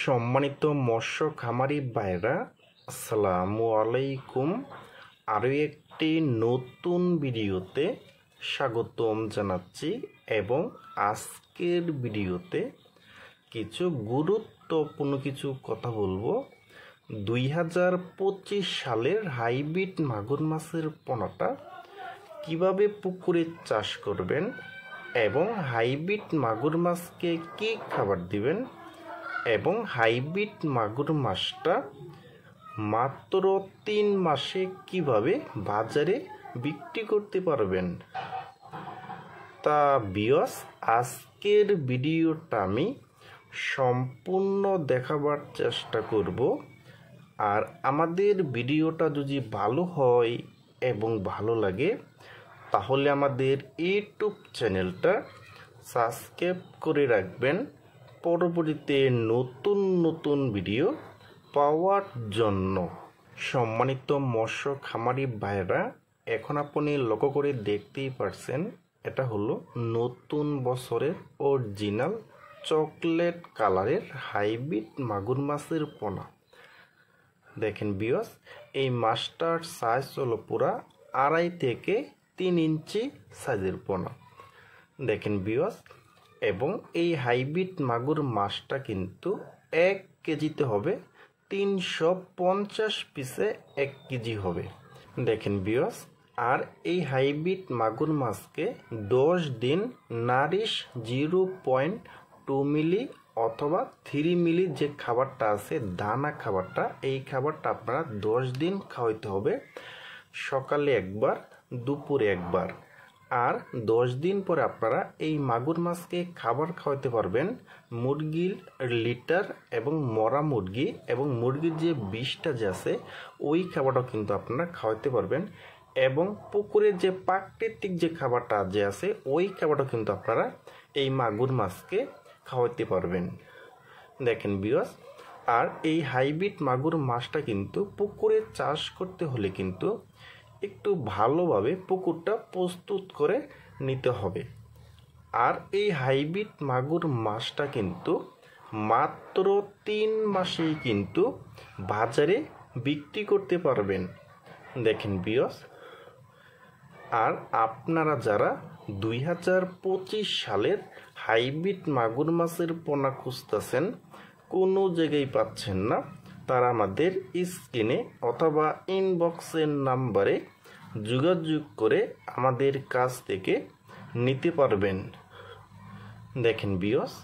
সম্মানিত মৎস্য খামারি ভাইরা, আসসালামু আলাইকুম। আরও একটি নতুন ভিডিওতে স্বাগতম জানাচ্ছি এবং আজকের ভিডিওতে কিছু গুরুত্বপূর্ণ কিছু কথা বলবো। 2025 সালের হাইব্রিড মাগুর মাছের পোনাটা কিভাবে পুকুরে চাষ করবেন এবং হাইব্রিড মাগুর মাছকে কী খাবার দিবেন এবং হাইব্রিড মাগুর মাছটা মাত্র 3 মাসে কিভাবে বাজারে বিক্রি করতে পারবেন। তা ভিউয়ার্স, আজকের ভিডিওটা আমি সম্পূর্ণ দেখাবার চেষ্টা করব। আর আমাদের ভিডিওটা যদি ভালো হয় এবং ভালো লাগে তাহলে আমাদের ইউটিউব চ্যানেলটা সাবস্ক্রাইব করে রাখবেন পরবর্তীতে নতুন নতুন ভিডিও পাওয়ার জন্য। সম্মানিত মৎস্য খামারি ভাইরা, এখন আপনি লক্ষ্য করে দেখতেই পারছেন, এটা হলো নতুন বছরের অরিজিনাল চকলেট কালারের হাইব্রিড মাগুর মাছের পোনা। দেখেন ভিউয়ার্স, এই মাছটার সাইজ হলো পুরা 2.5 থেকে 3 ইঞ্চি সাইজের পোনা। দেখেন ভিউয়ার্স, এবং এই হাইব্রিড মাগুর মাছটা কিন্তু 1 কেজিতে হবে 350 পিসে 1 কেজি হবে। দেখেন ভিউয়ার্স, আর এই হাইব্রিড মাগুর মাছকে 10 দিন নারিশ 0.2 মিলি অথবা 3 মিলি যে খাবারটা আছে দানা খাবারটা, এই খাবারটা আপনারা 10 দিন খাওয়াইতে হবে। সকালে একবার, দুপুরে একবার। আর 10 দিন পরে আপনারা এই মাগুর মাছকে খাবার খাওয়াতে পারবেন মুরগির লিটার এবং মরা মুরগি এবং মুরগির যে বিষটা যে আছে ওই খাবারটাও কিন্তু আপনারা খাওয়াতে পারবেন। এবং পুকুরের যে প্রাকৃতিক যে খাবারটা যে আছে ওই খাবারটাও কিন্তু আপনারা এই মাগুর মাছকে খাওয়াতে পারবেন। দেখেন ভিউয়ার্স, আর এই হাইব্রিড মাগুর মাছটা কিন্তু পুকুরে চাষ করতে হলে কিন্তু একটু ভালোভাবে পুকুরটা প্রস্তুত করে নিতে হবে। আর এই হাইব্রিড মাগুর মাছটা কিন্তু মাত্র 3 মাসেই কিন্তু বাজারে বিক্রি করতে পারবেন। দেখেন ভিউয়ার্স, আর আপনারা যারা 2025 সালের হাইব্রিড মাগুর মাছের পোনা খুঁজতেছেন, কোনো জায়গায় পাচ্ছেন না, তারা আমাদের স্ক্রিনে অথবা ইনবক্সের নাম্বারে যোগাযোগ করে আমাদের কাছ থেকে নিতে পারবেন। দেখেন ভিউয়ার্স,